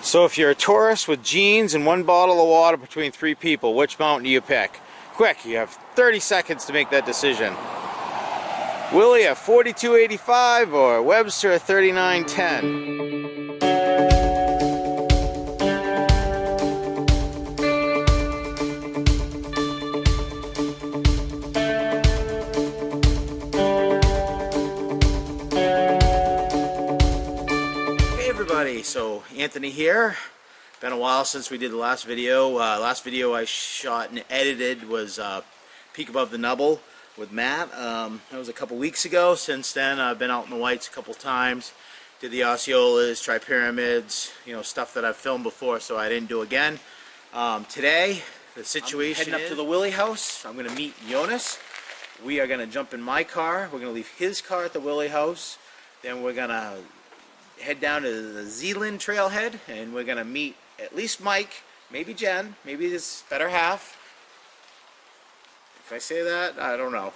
So if you're a tourist with jeans and one bottle of water between 3 people, which mountain do you pick? Quick, you have 30 seconds to make that decision. Willey at 42.85 or Webster at 39.10. So Anthony here. Been a while since we did the last video. Last video I shot and edited was Peak Above the Nubble with Matt. That was a couple weeks ago. Since then I've been out in the Whites a couple times. Did the Osceolas, Tri-Pyramids, you know, stuff that I've filmed before, so I didn't do again. Today the situation I'm heading up to the Willey house. I'm going to meet Youness. We are going to jump in my car. We're going to leave his car at the Willey house. Then we're going to head down to the Zealand Trailhead, and we're gonna meet at least Mike, maybe Jen, maybe his better half. If I say that, I don't know.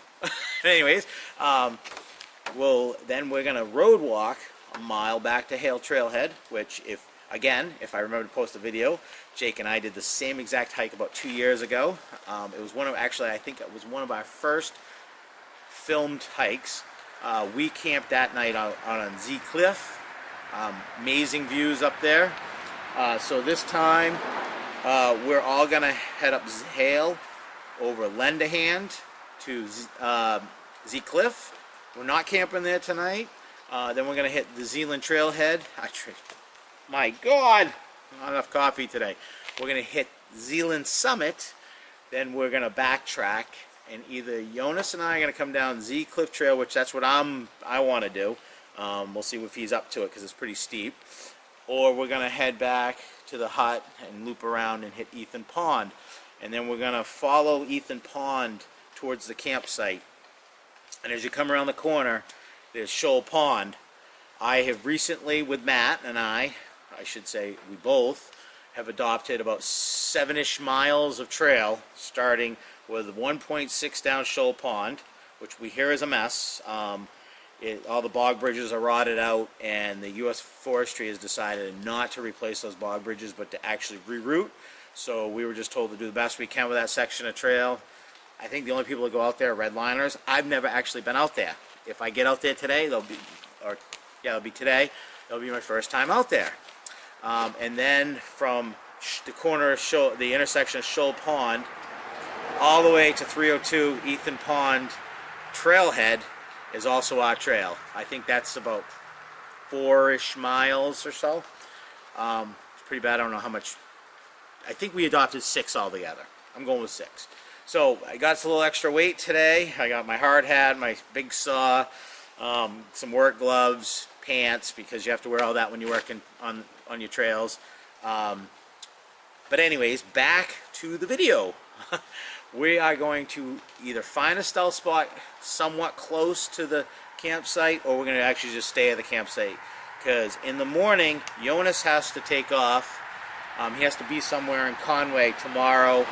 Anyways, then we're gonna road walk a mile back to Hale Trailhead, which if I remember to post a video, Jake and I did the same exact hike about 2 years ago. It was I think it was one of our first filmed hikes. We camped that night on Zeacliff. Amazing views up there. So this time we're all gonna head up Hale over Lendahand to Zeacliff. We're not camping there tonight. Then we're gonna hit the Zealand Trailhead. My God, not enough coffee today. We're gonna hit Zealand Summit. Then we're gonna backtrack, and either Youness and I are gonna come down Zeacliff Trail, which that's what I want to do. We'll see if he's up to it because it's pretty steep. Or we're going to head back to the hut and loop around and hit Ethan Pond. And then we're going to follow Ethan Pond towards the campsite. And as you come around the corner, there's Shoal Pond. I have recently, with Matt and I should say we both, have adopted about 7-ish miles of trail, starting with 1.6 down Shoal Pond, which we hear is a mess. All the bog bridges are rotted out, and the U.S. Forestry has decided not to replace those bog bridges, but to actually reroute. So we were just told to do the best we can with that section of trail. I think the only people that go out there are redliners. I've never actually been out there. If I get out there today, it'll be today. It'll be my first time out there. And then from the corner of the intersection of Shoal Pond, all the way to 302 Ethan Pond Trailhead is also our trail. I think that's about 4-ish miles or so. It's pretty bad. I don't know how much. I think we adopted 6 altogether. I'm going with 6. So I got a little extra weight today. I got my hard hat, my big saw, some work gloves, pants, because you have to wear all that when you're working on your trails. But anyways, back to the video. We are going to either find a stealth spot somewhat close to the campsite, or we're going to actually just stay at the campsite. Because in the morning, Youness has to take off. He has to be somewhere in Conway tomorrow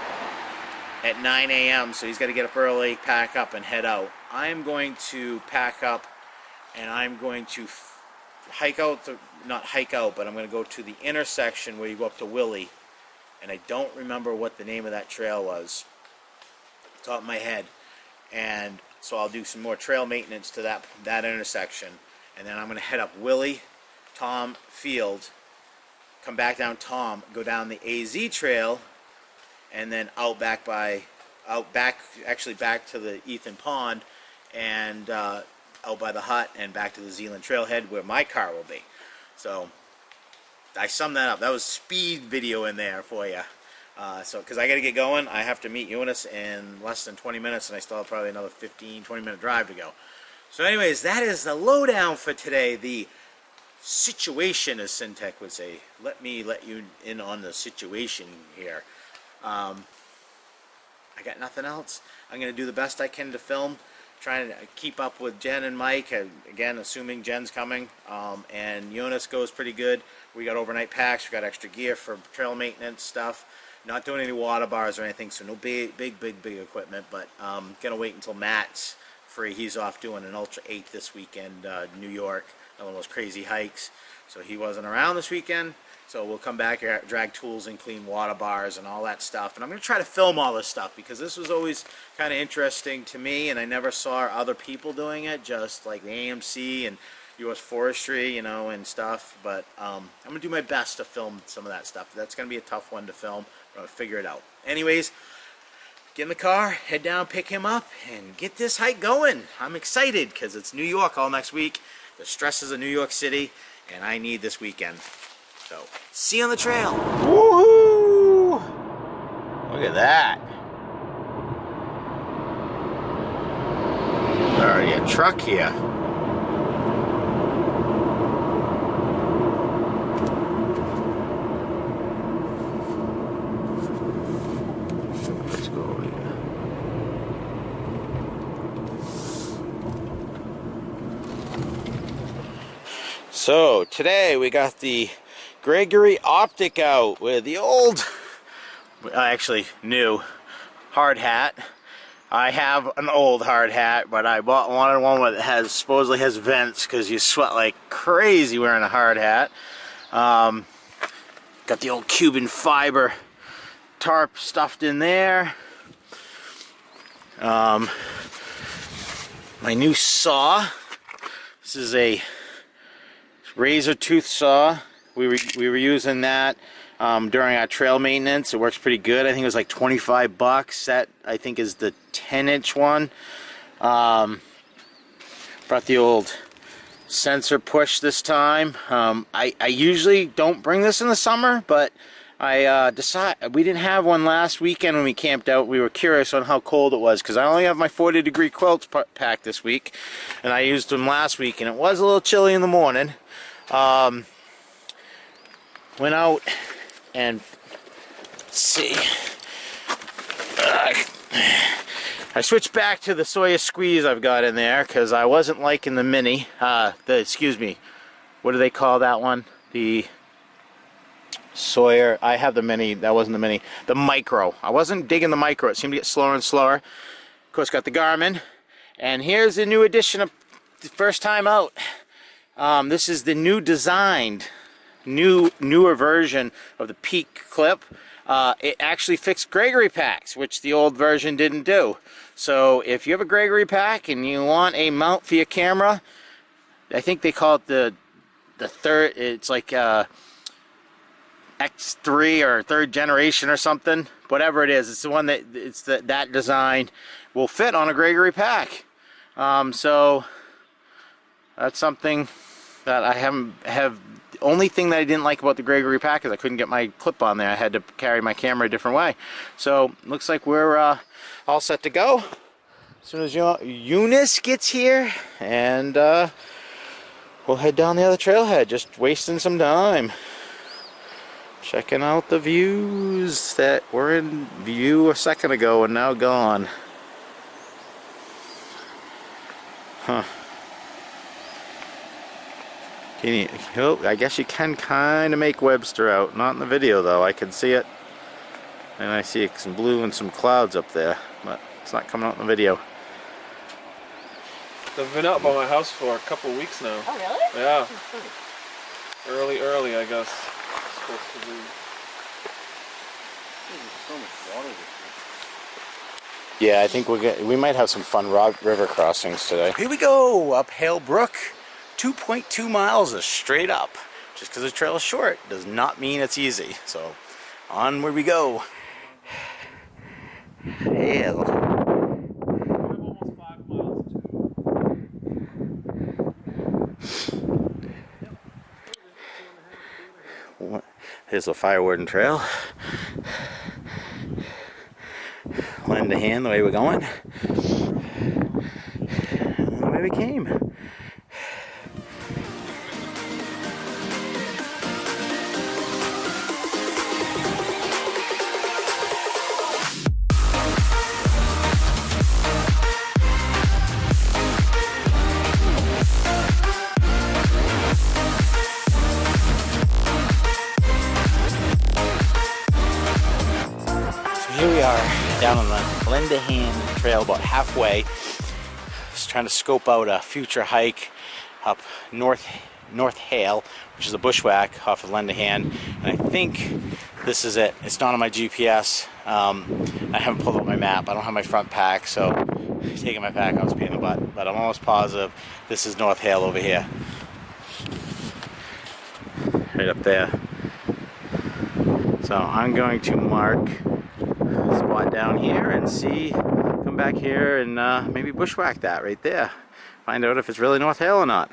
at 9 a.m. So he's got to get up early, pack up, and head out. I'm going to pack up, and I'm going to hike out, not hike out, but I'm going to go to the intersection where you go up to Willey. And I don't remember what the name of that trail was, top of my head. And so I'll do some more trail maintenance to that intersection, and then I'm going to head up Willey, Tom Field, come back down Tom, go down the AZ trail, and then back to the Ethan Pond, and out by the hut, and back to the Zealand Trailhead where my car will be. So I summed that up. That was speed video in there for you. Because I got to get going, I have to meet Youness in less than 20 minutes, and I still have probably another 15-20 minute drive to go. So anyways, that is the lowdown for today. The situation, as Syntech would say. Let me let you in on the situation here. I got nothing else. I'm going to do the best I can to film, trying to keep up with Jen and Mike, again assuming Jen's coming, and Youness goes pretty good. We got overnight packs, we got extra gear for trail maintenance stuff. Not doing any water bars or anything, so no big equipment, but gonna wait until Matt's free. He's off doing an Ultra 8 this weekend, New York, one of those crazy hikes. so he wasn't around this weekend. So we'll come back here, drag tools and clean water bars and all that stuff. And I'm going to try to film all this stuff because this was always kind of interesting to me, and I never saw other people doing it, just like the AMC and U.S. Forestry, you know, and stuff. But I'm going to do my best to film some of that stuff. That's going to be a tough one to film. I'm going to figure it out. Anyways, get in the car, head down, pick him up, and get this hike going. I'm excited because it's New York all next week. The stresses of New York City, and I need this weekend. So, see you on the trail. Woohoo! Look at that. Already a truck here. Let's go over here. So, today we got the Gregory Optic out with the old, actually new, hard hat. I have an old hard hat, but I wanted one that supposedly has vents because you sweat like crazy wearing a hard hat. Got the old Cuban fiber tarp stuffed in there. My new saw. This is a razor tooth saw. We were using that during our trail maintenance. It works pretty good. I think it was like 25 bucks. That I think is the 10-inch one. Brought the old sensor push this time. I usually don't bring this in the summer, but I decided we didn't have one last weekend when we camped out. We were curious on how cold it was because I only have my 40-degree quilts packed this week, and I used them last week, and it was a little chilly in the morning. Went out and let's see. I switched back to the Sawyer squeeze I've got in there because I wasn't liking the mini. Excuse me, what do they call that one? The Sawyer. I have the mini. That wasn't the mini. The micro. I wasn't digging the micro. It seemed to get slower and slower. Of course, got the Garmin, and here's the new edition of the first time out. This is the new designed. Newer version of the Peak clip. It actually fixed Gregory packs, which the old version didn't do. So if you have a Gregory pack and you want a mount for your camera, I think they call it the third. It's like X3 or third generation or something. Whatever it is, it's the one that design will fit on a Gregory pack. So that's something that I have. The only thing that I didn't like about the Gregory pack is I couldn't get my clip on there. I had to carry my camera a different way. So looks like we're all set to go as soon as Youness gets here, and we'll head down the other trailhead. Just wasting some time checking out the views that were in view a second ago and now gone. Huh. I guess you can kind of make Webster out. Not in the video though. I can see it. And I see some blue and some clouds up there. But it's not coming out in the video. They've been out by my house for a couple of weeks now. Oh really? Yeah. Early I guess. It's supposed to be. There's so much water here. Yeah, I think we might have some fun river crossings today. Here we go, up Hale Brook. 2.2 miles is straight up. Just because the trail is short does not mean it's easy. So, onward we go. Hale. Almost 5 miles. Here's the Firewarden Trail. Lend a hand the way we're going. And the way we came. Here we are down on the Lend-A-Hand Trail, about halfway. Just trying to scope out a future hike up North North Hale, which is a bushwhack off of Lend a Hand, and I think this is it. It's not on my GPS. I haven't pulled up my map. I don't have my front pack, so taking my pack out was a pain in the butt, but I'm almost positive this is North Hale over here. Right up there. So I'm going to mark a spot down here and see, come back here and maybe bushwhack that right there. Find out if it's really North Hale or not.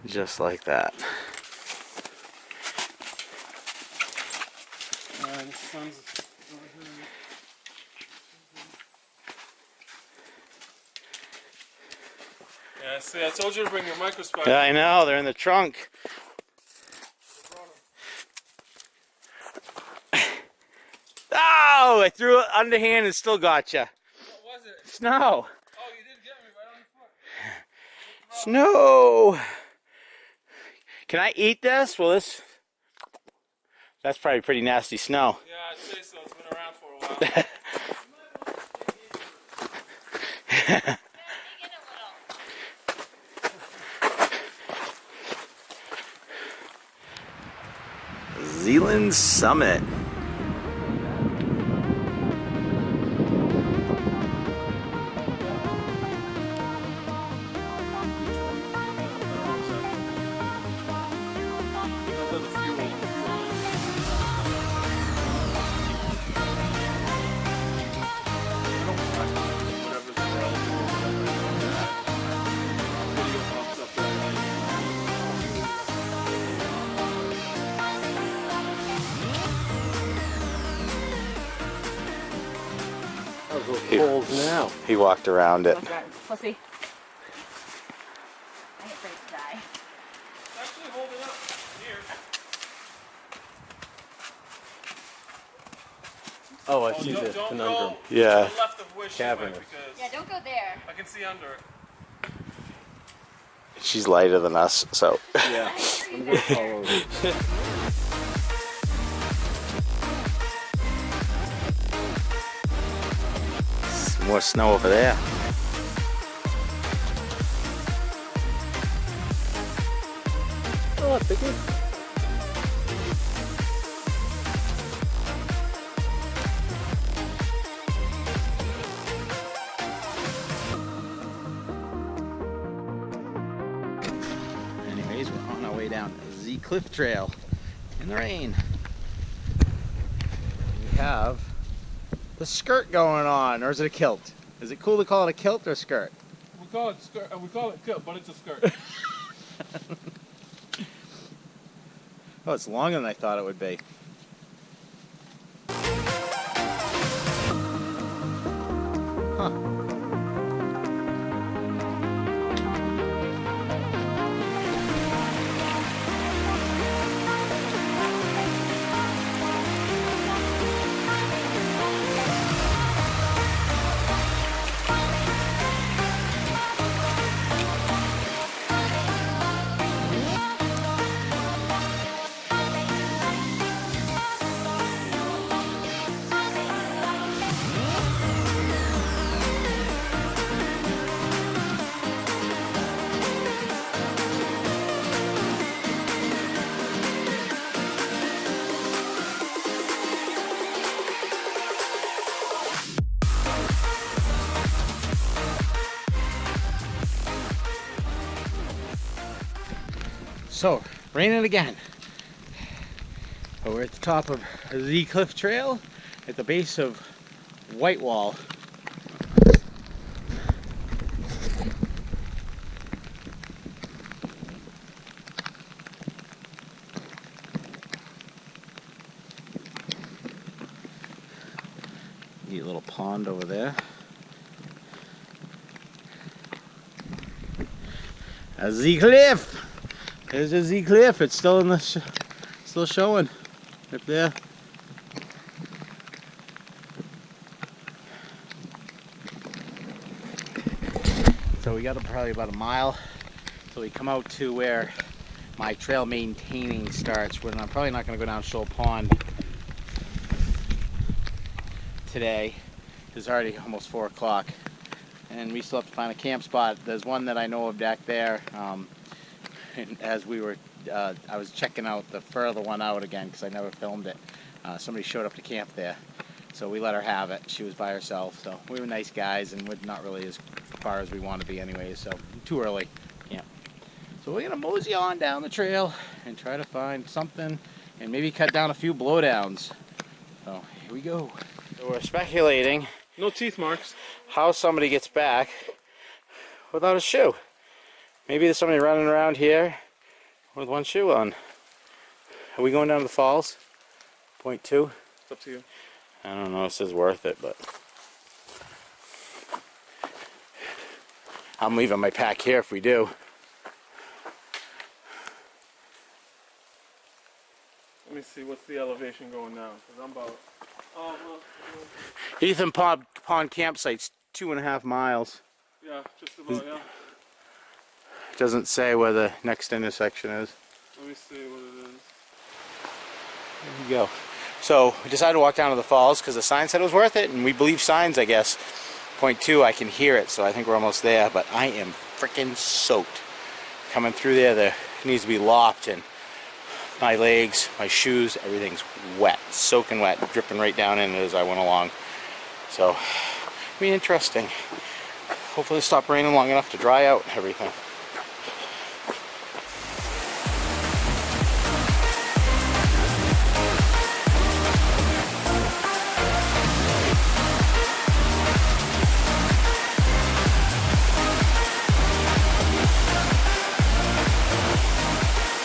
Just like that. The sun's yeah, see, I told you to bring your microscope. Yeah, I know, they're in the trunk. Oh, I threw it underhand and still got you. What was it? Snow. Oh, you did get me right on the foot. Snow. Can I eat this? Well, that's probably pretty nasty snow. Yeah, I'd say so. It's been around for a while. Zealand Summit. Cold now. He walked around it. Pussy. I get ready to die. Actually, hold it up. Here. Oh, I see Don't the go conundrum. Yeah. to the left of where she went Cavernous. because Yeah, don't go there. I can see under it. She's lighter than us, so. Yeah, I'm gonna follow you. More snow over there. Oh, bigger. Anyways, we're on our way down Zeacliff Trail in the rain. We have the skirt going on, or is it a kilt? Is it cool to call it a kilt or a skirt? We call it skirt. We call it kilt, but it's a skirt. Oh, it's longer than I thought it would be. Huh. So, raining again. But we're at the top of Zeacliff Trail at the base of White Wall. Neat little pond over there. A Zeacliff! There's a Zeacliff. It's still in the still showing up there. So we got probably about a mile till we come out to where my trail maintaining starts. When I'm probably not going to go down Shoal Pond today. It's already almost 4 o'clock, and we still have to find a camp spot. There's one that I know of back there. And as we were, I was checking out the further one out again because I never filmed it. Somebody showed up to camp there, so we let her have it. She was by herself, so we were nice guys, and we're not really as far as we want to be anyway. So too early, yeah. So we're gonna mosey on down the trail and try to find something, and maybe cut down a few blowdowns. So here we go. So we're speculating. No teeth marks. How somebody gets back without a shoe. Maybe there's somebody running around here with one shoe on. Are we going down to the falls? Point 2? It's up to you. I don't know if this is worth it, but I'm leaving my pack here if we do. Let me see, what's the elevation going now? Because I'm about... Oh, well, Ethan Pond campsite's 2.5 miles. yeah, just about, yeah. Doesn't say where the next intersection is. Let me see what it is. There you go. So we decided to walk down to the falls because the sign said it was worth it, and we believe signs, I guess. Point 2, I can hear it, so I think we're almost there, but I am freaking soaked. Coming through there needs to be lopped, and my legs, my shoes, everything's wet, soaking wet, dripping right down in it as I went along. So, it'll be interesting. Hopefully it'll stop raining long enough to dry out everything.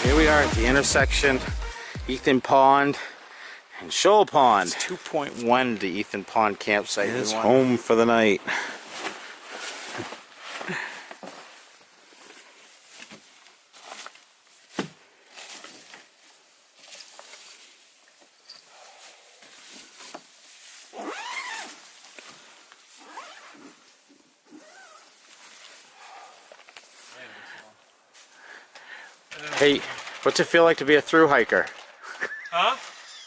Here we are at the intersection, Ethan Pond and Shoal Pond. 2.1 to Ethan Pond campsite. It's home for the night. Hey, what's it feel like to be a thru hiker? Huh?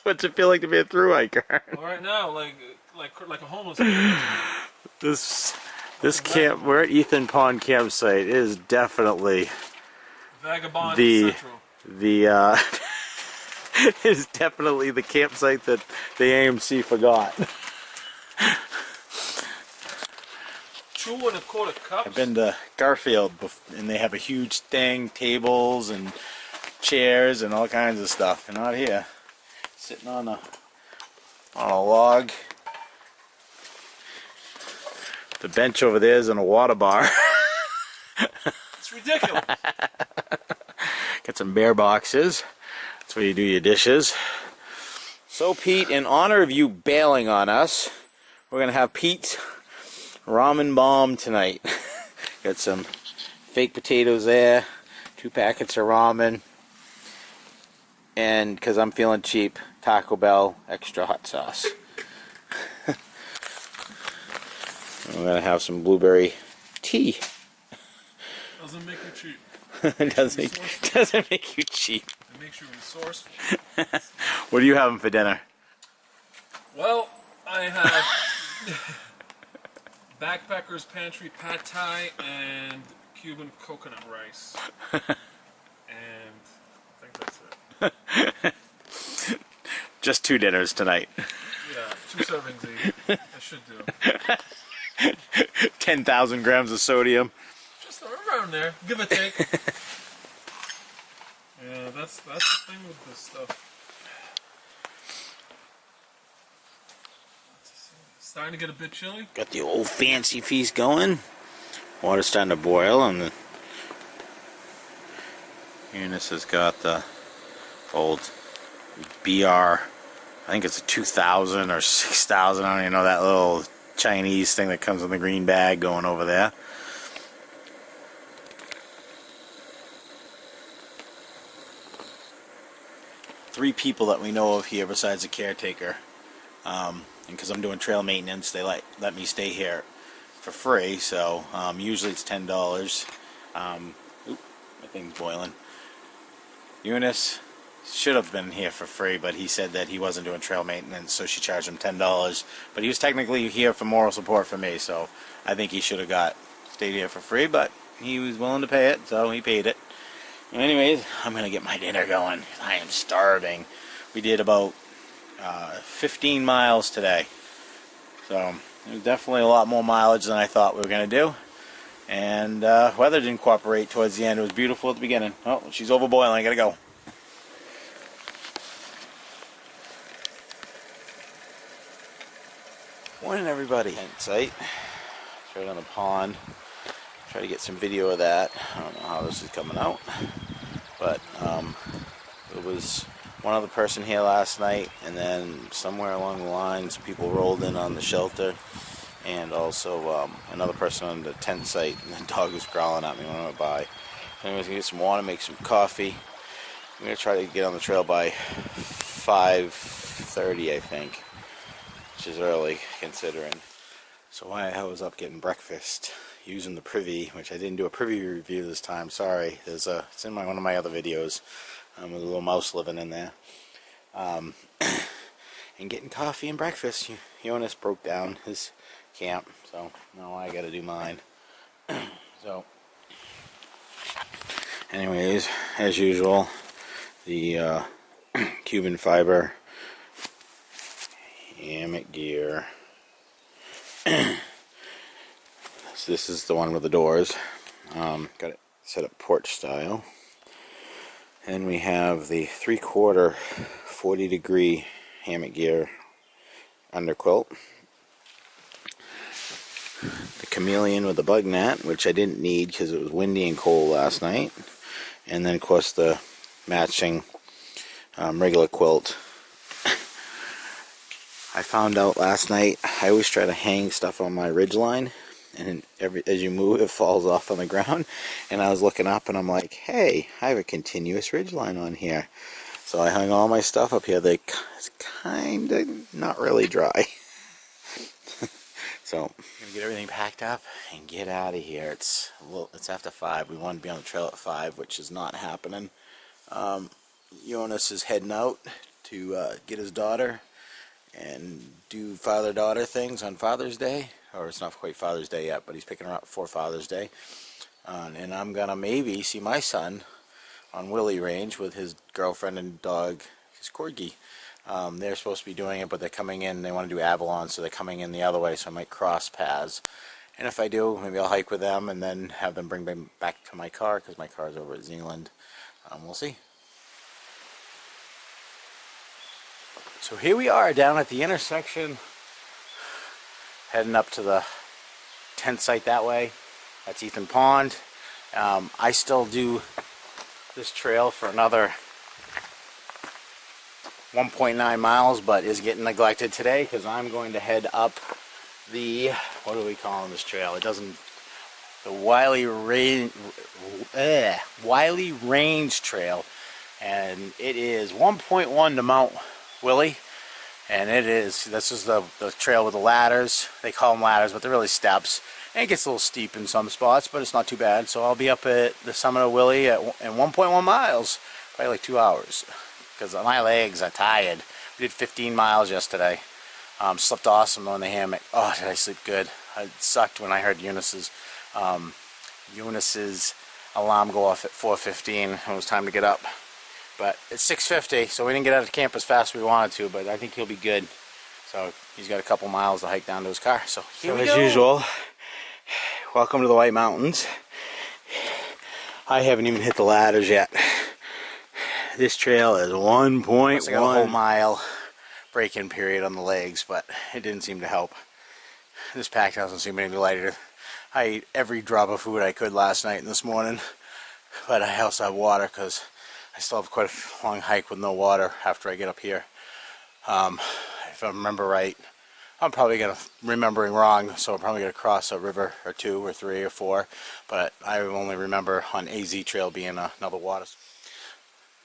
What's it feel like to be a thru hiker? Well, right now, like a homeless person. This camp, we're at Ethan Pond campsite. It is definitely Vagabond the Central. it is definitely the campsite that the AMC forgot. 2 1/4 cups. I've been to Garfield, and they have a huge thing, tables and chairs and all kinds of stuff. And not here, sitting on a log. The bench over there is in a water bar. It's ridiculous. Got some bear boxes. That's where you do your dishes. So Pete, in honor of you bailing on us, we're gonna have Pete's ramen bomb tonight. Got some fake potatoes there, 2 packets of ramen, and because I'm feeling cheap, Taco Bell extra hot sauce. I'm gonna have some blueberry tea. Doesn't make you cheap. It doesn't make you cheap. It makes you resourceful. What are you having for dinner? Well, I have Backpacker's Pantry Pad Thai and Cuban coconut rice. And I think that's it. Just 2 dinners tonight. Yeah, 2 servings each. I should do. 10,000 grams of sodium. Just around there, give or take. Yeah, that's the thing with this stuff. It's starting to get a bit chilly. Got the old fancy feast going. Water's starting to boil, and the Youness has got the old BR, I think it's a 2000 or 6000, I don't even know, that little Chinese thing that comes in the green bag going over there. Three people that we know of here besides the caretaker, and because I'm doing trail maintenance, they let me stay here for free, so usually it's $10. Oop, my thing's boiling. Youness should have been here for free, but he said that he wasn't doing trail maintenance, so she charged him $10. But he was technically here for moral support for me, so I think he should have stayed here for free, but he was willing to pay it, so he paid it. Anyways, I'm gonna get my dinner going. I am starving. We did about 15 miles today, so it was definitely a lot more mileage than I thought we were gonna do. And weather didn't cooperate towards the end. It was beautiful at the beginning. Oh, she's overboiling. I gotta go. Morning, everybody. Tent site. It's right on the pond. Try to get some video of that. I don't know how this is coming out, but it was one other person here last night, and then somewhere along the lines, people rolled in on the shelter. And also another person on the tent site, and the dog was growling at me when I went by. Anyways, gonna get some water, make some coffee. I'm gonna try to get on the trail by 5:30, I think, which is early considering. So I was up getting breakfast using the Privy, which I didn't do a Privy review this time. Sorry, it's in one of my other videos. With a little mouse living in there. And getting coffee and breakfast. Youness broke down his camp, so now I gotta do mine. So anyways, as usual, the Cuban fiber hammock gear. So this is the one with the doors. Got it set up porch style, and we have the 3/4 40-degree hammock gear underquilt. The chameleon with the bug net, which I didn't need because it was windy and cold last night, and then of course the matching regular quilt. I found out last night I always try to hang stuff on my ridgeline, and as you move it falls off on the ground, and I was looking up and I'm like, hey, I have a continuous ridgeline on here. So I hung all my stuff up here. It's kind of not really dry. So I'm gonna get everything packed up and get out of here. It's after 5. We want to be on the trail at 5, which is not happening. Youness is heading out to get his daughter and do father-daughter things on Father's Day. Or it's not quite Father's Day yet, but he's picking her up for Father's Day. And I'm gonna maybe see my son on Willey Range with his girlfriend and dog, his corgi. They're supposed to be doing it, but they're coming in. They want to do Avalon, so they're coming in the other way, so I might cross paths. And if I do, maybe I'll hike with them and then have them bring me back to my car, because my car's over at Zealand. We'll see. So here we are down at the intersection, heading up to the tent site that way. That's Zeacliff Pond. I still do this trail for another 1.9 miles, but is getting neglected today because I'm going to head up the, what are we calling this trail? It doesn't, the Willey Range Trail, and it is 1.1 to Mount Willey, and this is the trail with the ladders. They call them ladders, but they're really steps, and it gets a little steep in some spots, but it's not too bad. So I'll be up at the summit of Willey in 1.1 miles, probably like 2 hours. Because my legs are tired. We did 15 miles yesterday. Slept awesome on the hammock. Oh, did I sleep good? It sucked when I heard Youness's alarm go off at 4:15 and it was time to get up. But it's 6:50, so we didn't get out of camp as fast as we wanted to, but I think he'll be good. So he's got a couple miles to hike down to his car. So here we go. As usual, welcome to the White Mountains. I haven't even hit the ladders yet. This trail is 1.1. I got a whole mile break-in period on the legs, but it didn't seem to help. This pack doesn't seem any lighter. I ate every drop of food I could last night and this morning, but I also have water because I still have quite a long hike with no water after I get up here. If I remember right, I'm probably remembering wrong, so I'm probably going to cross a river or 2 or 3 or 4, but I only remember on AZ Trail being another water.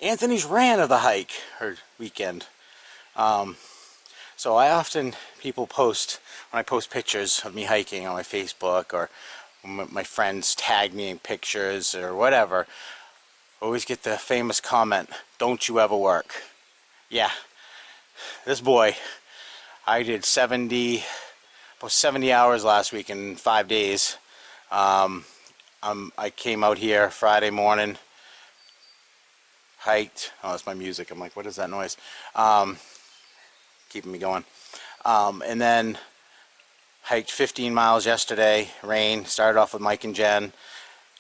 Anthony's ran of the hike, or weekend. So I often, people post, when I post pictures of me hiking on my Facebook, or my friends tag me in pictures or whatever, I always get the famous comment, "Don't you ever work." Yeah, this boy, I did about 70 hours last week in 5 days. I came out here Friday morning, hiked. Oh, that's my music. I'm like, what is that noise? Keeping me going. And then hiked 15 miles yesterday. Rain. Started off with Mike and Jen.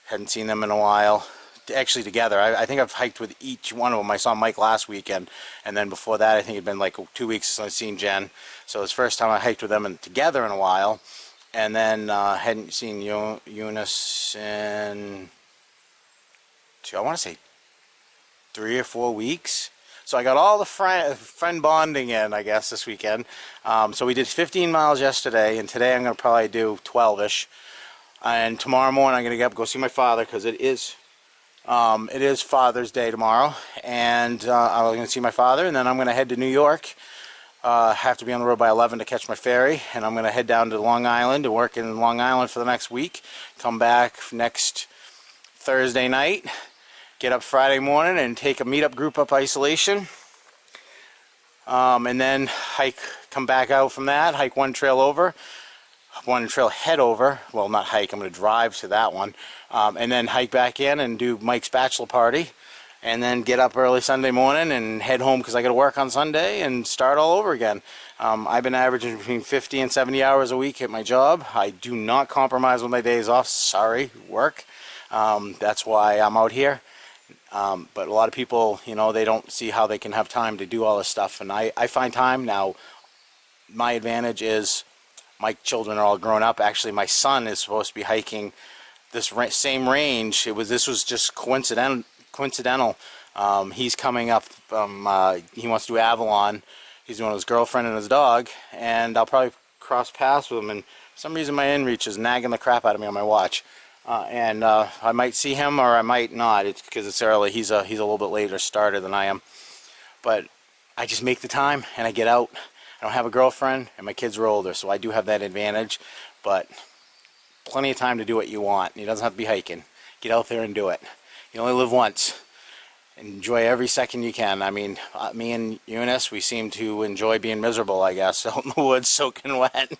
Hadn't seen them in a while. Actually together. I think I've hiked with each one of them. I saw Mike last weekend, and then before that I think it'd been like 2 weeks since I'd seen Jen. So it's the first time I hiked with them together in a while. And then hadn't seen Youness in, I want to say 3 or 4 weeks. So I got all the friend bonding in, I guess, this weekend. So we did 15 miles yesterday, and today I'm going to probably do 12-ish. And tomorrow morning I'm going to get up and go see my father, because it is Father's Day tomorrow. And I'm going to see my father, and then I'm going to head to New York. Have to be on the road by 11 to catch my ferry, and I'm going to head down to Long Island to work in Long Island for the next week. Come back next Thursday night. Get up Friday morning and take a meetup group up isolation. And then come back out from that, hike one trailhead over. Well, not hike, I'm going to drive to that one. And then hike back in and do Mike's bachelor party. And then get up early Sunday morning and head home because I got to work on Sunday and start all over again. I've been averaging between 50 and 70 hours a week at my job. I do not compromise with my days off. Sorry, work. That's why I'm out here. But a lot of people, they don't see how they can have time to do all this stuff. And I find time now. My advantage is my children are all grown up. Actually, my son is supposed to be hiking this same range. This was just coincidental. He's coming up. He wants to do Avalon. He's doing his girlfriend and his dog. And I'll probably cross paths with him. And for some reason, my inReach is nagging the crap out of me on my watch. And I might see him or I might not. It's because it's early. He's a little bit later starter than I am. But I just make the time and I get out. I don't have a girlfriend and my kids are older, so I do have that advantage. But plenty of time to do what you want. It doesn't have to be hiking. Get out there and do it. You only live once. Enjoy every second you can. I mean, me and Eunice, we seem to enjoy being miserable, I guess, out in the woods soaking wet.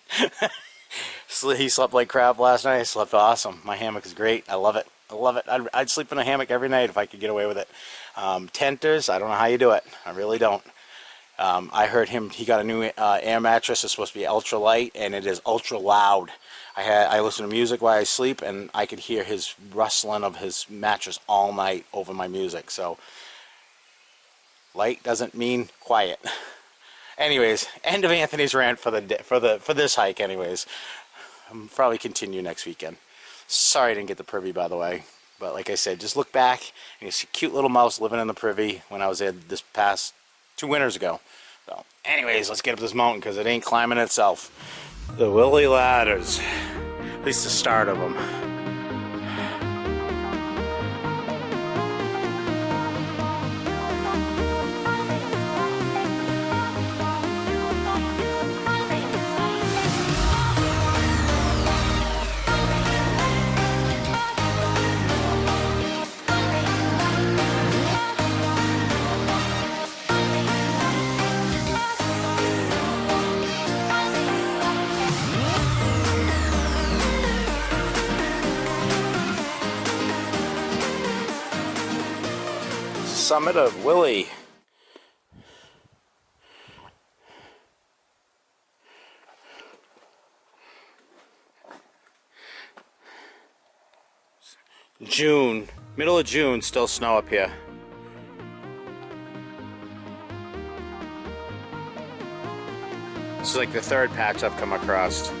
He slept like crap last night. I slept awesome. My hammock is great. I love it. I love it. I'd sleep in a hammock every night if I could get away with it. Tenters, I don't know how you do it. I really don't. I heard he got a new air mattress. It's supposed to be ultra light, and it is ultra loud. I listen to music while I sleep, and I could hear his rustling of his mattress all night over my music. So light doesn't mean quiet. Anyways, end of Anthony's rant for this hike. Anyways, I'll probably continue next weekend. Sorry I didn't get the privy, by the way. But like I said, just look back and you see a cute little mouse living in the privy when I was there this past 2 winters ago. So, anyways, let's get up this mountain because it ain't climbing itself. The Williedalegs, at least the start of them. Summit of Willey. June, middle of June, still snow up here. This is like the third patch I've come across.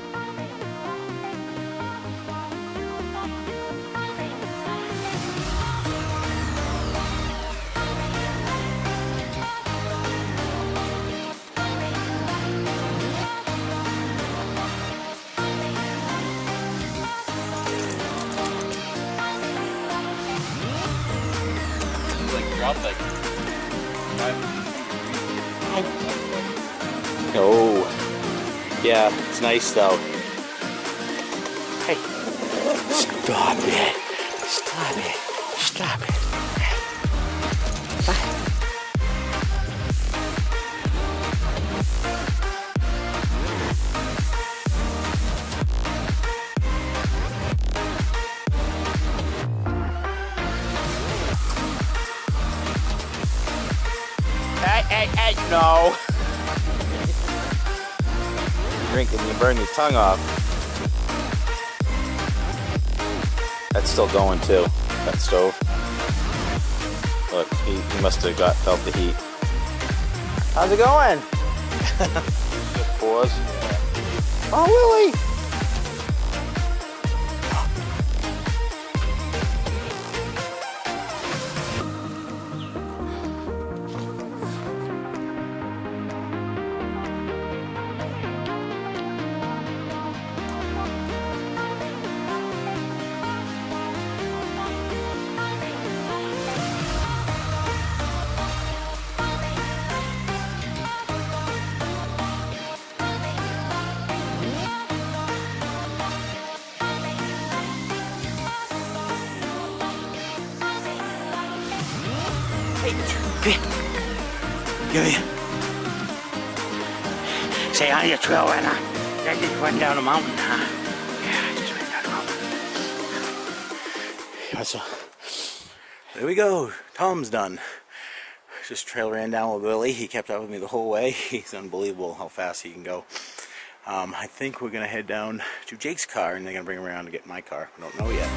Oh, yeah, it's nice though. Hey, stop it. Stop it. Stop it. Hey, no. Drink and you burn your tongue off. That's still going too, that stove. Look, he must have felt the heat. How's it going? Good fours. Oh, Willie! Hey, come here. Come here. Say hi to your trail runner. That just run down the mountain, huh? Yeah, just ran down the mountain. So, there we go. Tom's done. Just trail ran down with Willie. He kept up with me the whole way. He's unbelievable how fast he can go. I think we're going to head down to Jake's car and they're going to bring him around to get my car. I don't know yet.